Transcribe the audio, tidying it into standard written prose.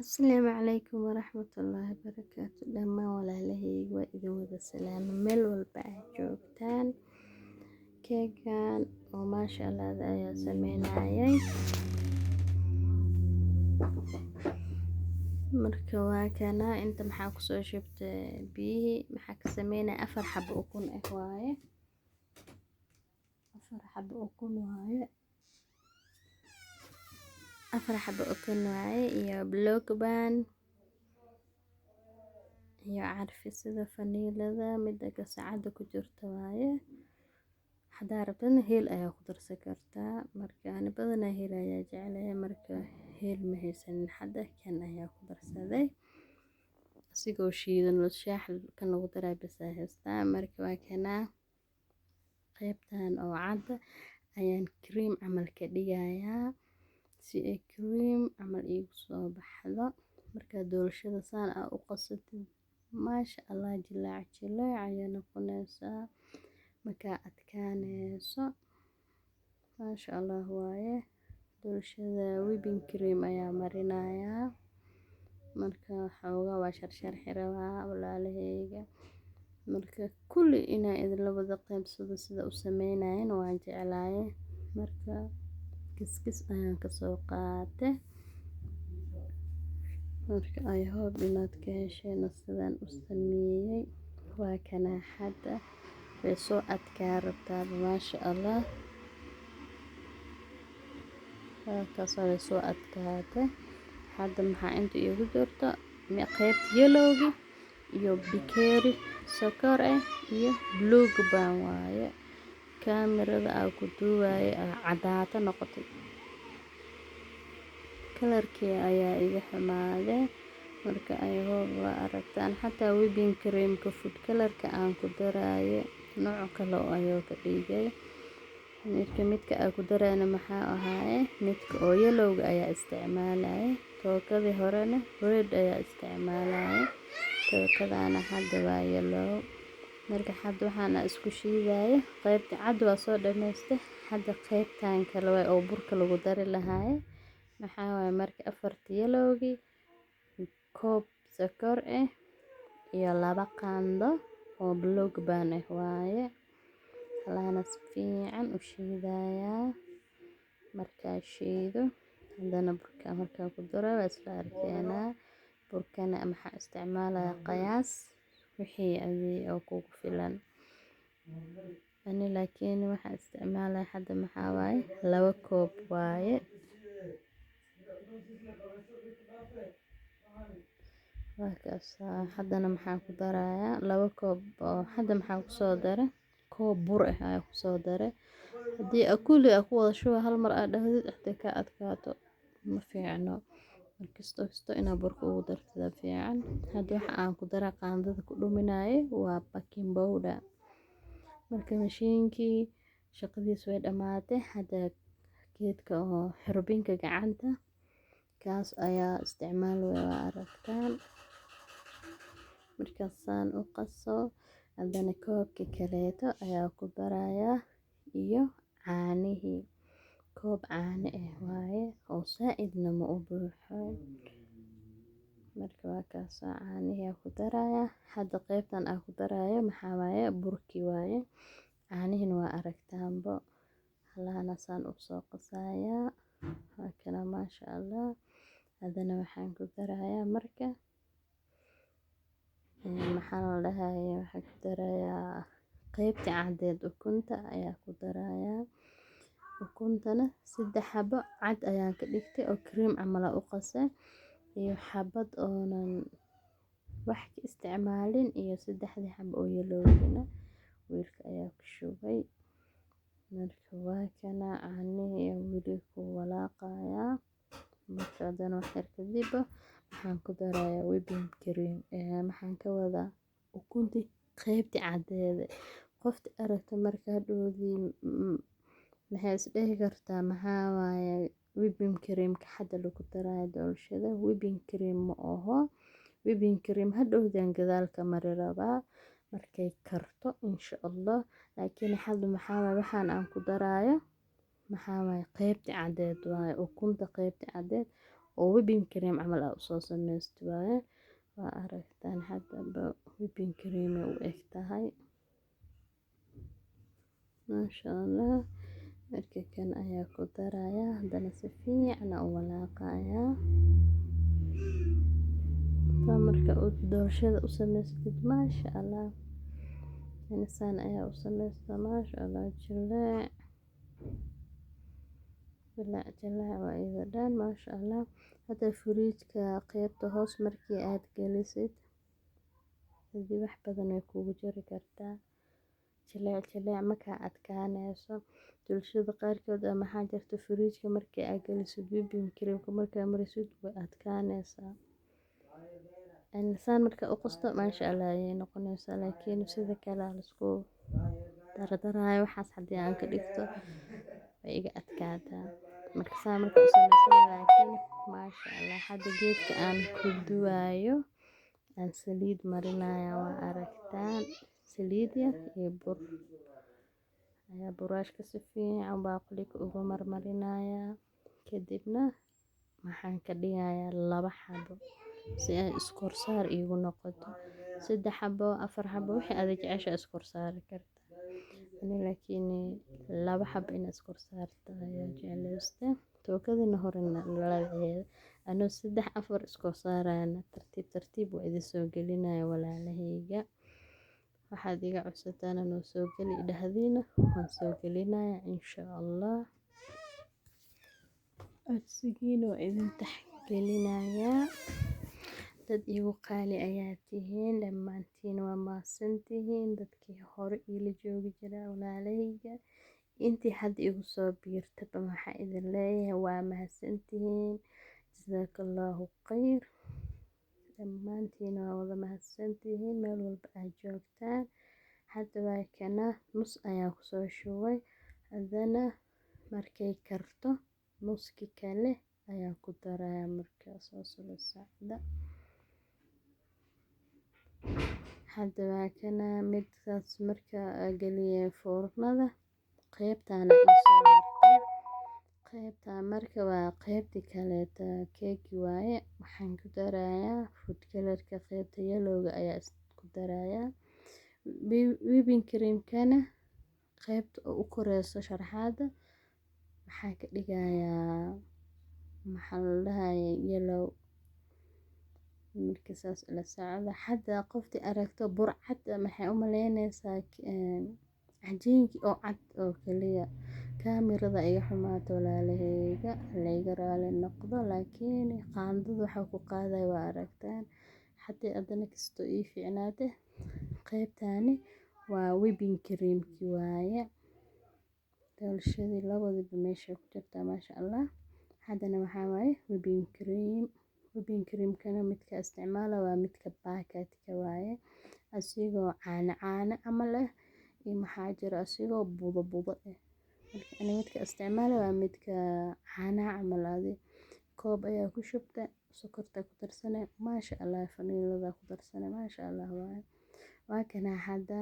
Asalaamu calaykum waraxmatullaahi barakaatu dhammaan walaalahayga waa idin wada salaamo meel walba aad joogtaan. Keegan oo maasha Allah ayaa sameynayay marka waa kana inta maxaa kusoo shubtay biyihii maxaa ka sameynaya 4 xabo ukun waaye 4 xabo ukun waaye iyo block band iyo carfisada faniilada mida gasacada ku jirto waaye hadaa rabtana heel ayaa ku darsan kartaa marka ani badanaa heel ayaa jeclahay marka heel ma haysanin hada kan ayaa ku darsaday asigoo shiidan oo shaax kan lagu daray bas ayaa haystaa marka waa kana qaybtan oo cad ayaan cream camal ka dhigayaa si ay cream camal igu soo baxdo marka doorashada saan u qasatid maasha Allah jilaac ayay noqonaysaa marka adkaanayso maasha Allah waaye doorashada whipping cream ayaa marinayaa marka xoogaa waa sharxi rabaa walaalahayga marka kulli inaa idin la wada qaybsado sida u sameynayaan waan jeclahay marka kiskis ayaan ka soo qaatay marka I hope inaad ka hesheen sidaan u sameeyay waa kana hada way soo adkaa rabtaa maasha Allah way soo adkaatay hada maxaa inta igu jirto qayb yellow iyo bakeeri sokor iyo block band waaye kaamirada aan ku duubayo cadaata noqotay kalarkii ayaa iga xumaaday marka I hope waa aragtaan xataa whipping cream ka food kalarka aan ku daraayo nooc kale ayuu ka dhigay midka aan ku darayna maxaa ahaaye midka oo yellow ayaa isticmaalay tookadii horena red ayaa isticmaalay tookadana hadda waa yellow marka hadda waxaan isku shiidayo qaybta cad waa soo dhameystay hadda qaybtan kale way oo burka lagu dari lahaay maxaa waaye marka 4 yellow koob sokor iyo 2 qaando oo block band waaye lana si fiican u shiidayaa marka shiido hadana burka marka ku daro waa isla arkeena burkana maxaa isticmaalaya qiyaas wixii oo kugu filan ani laakiin waxaan isticmaalaya hadda maxaa waaye 2 koob waaye markaas hadana maxaa ku darayaa 2 koob oo hadda maxaa ku soo daray koob bur ayaa ku soo daray hadii kulli ku wada shubo hal mar aad dhahdid intee ka adkaato ma fiicno markisto inaa burka ugu dartida fiican hadda waxa aan ku daraa qaandada ku dhuminayo waa baking powder marka mashiinkii shaqadiisa way dhamaatay hadda geedka oo xirbinka gacanta kaas ayaa isticmaalaya waa aragtaan markaasaan u qaso hadana koobka kaleeto ayaa ku darayaa iyo caanihii koob caano waaye oo saaidna ma u buuxo marka waa kaas caanihii ku darayaa hadda qaybtan aan ku darayo maxaa waaye burki waaye caanihina waa aragtaanbo halahana saan u soo qasayaa waa kana maasha Allah hadana waxaan ku darayaa marka maxaa la dhahaye waxaan ku darayaa qaybta cadeed ukunta ayaa ku darayaa ukuntana 3 xabo cad ayaan ka dhigtay oo cream camal u qasay iyo xabad oonan wax ka isticmaalin iyo 3 xabo oo yellow wiilka ayaa ku shubay marka waa kana caanihi wili ku walaaqaya marka hadana wax yar kadib waxaan ku darayaa whipping cream maxaan ka wadaa ukunti qaybta cadeed qofta aragta marka hadhoodii maxay is dhihi kartaa maxaa waaye whipping cream ka hadda lagu darayo doorashada whipping cream ma aha whipping cream hadhowdan gadaalka mari rabaa markay karto insha Allah laakiin hadda maxaa waaye waxaan aan ku darayo maxaa waaye qaybta cadeed waaye ukunta qaybta cadeed oo whipping cream camal aa usoo sameysto waaye. waa aragtaan hadaba whipping cream ay u eg tahay maasha allah. marka kan ayaa ku daraya haddana si fiican u walaaqaya marka u doorashada u samaystid maasha allah. insaan ayaa u samaysta maasha allah jilaac waa ida dhan maasha allah. hada fridge-ka qaybta hoos markii aad gelisid hadii wax badan ay kugu jiri kartaa jilaac markaa adkaanayso bulshada qaarkood maxaa jirta fridge-ka markii aad gelisid whipping cream-ka markaa marisid way adkaanaysaa insaan marka u qasto maasha allah ayay noqonaysaa laakiin sida kale la isku dardarayo waxaas hadii aan ka dhigto way iga adkaataa marka saa marka u samaysan laakiin maasha allah. hadda geedka aan ku duwayo aan saliid marinaya waa aragtaan saliid yar iyo bur ayaa buraashka si fiican baaqliga ugu marmarinaya kadibna waxaan ka dhigayaa 2 xabo si ay iskorsaar iigu noqoto 3 xabo 4 xabo wixii aad jeceshahay iskorsaari kartaa laakiin 2 xabo in iskorsaarto ayaa jeclayste tookadina horena labaceeda anoo 3 4 iskorsaarayna tartiib waa idin soo gelinaya walaalahayga waxaad iga codsataan anoo soo geli dhahdiina waan soo gelinaya insha allah codsigiina waa idin taxgelinaya dad igu qaali ayaa tihiin dhammaantiin waa mahadsantihiin dadkii hore ila joogi jiray walaalahayga intii hadda igu soo biirtaba waxaa idin leeyahay waa mahadsantihiin jazakallahu khayr dhammaantiin waa wada mahadsantihiin meel walba aad joogtaan. hadda waa kana nus ayaa kusoo shubay haddana markay karto nuski kale ayaa ku daraya markaas oo sacda hadda waa kana midkaas marka galiye foornada qaybtaana isoo hartay qaybtaan marka waa qaybtii kaleeta keeki waaye waxaan ku darayaa food colorka qaybta yellow-ga ayaa ku darayaa whipping cream-kana qaybta u koreyso sharaxaada waxaan ka dhigayaa maxaa la dhahayaa yellow marka saas la socda hadda qoftii aragto burcad maxay u maleynaysaa cajiinki oo cad oo kaliya kaamirada iga xumaato walaalahayga layga raali noqdo laakiin qaandada waxaa ku qaaday waa aragtaan hadii adana kasto ii fiicnaate qaybtaani waa whipping cream-ki waaye doolshadii labadiiba meesha ku jirtaa maasha allah. haddana waxaa waaye whipping cream-kana midka isticmaala waa midka packet-ka waaye asigoo caano camal ah iyo maxaa jira asigoo budo marka ani midka isticmaala waa midka caanaha camal koob ayaa ku shubta sokorta ku darsane maasha allah vanilada ku darsane maasha allah waa kana hadda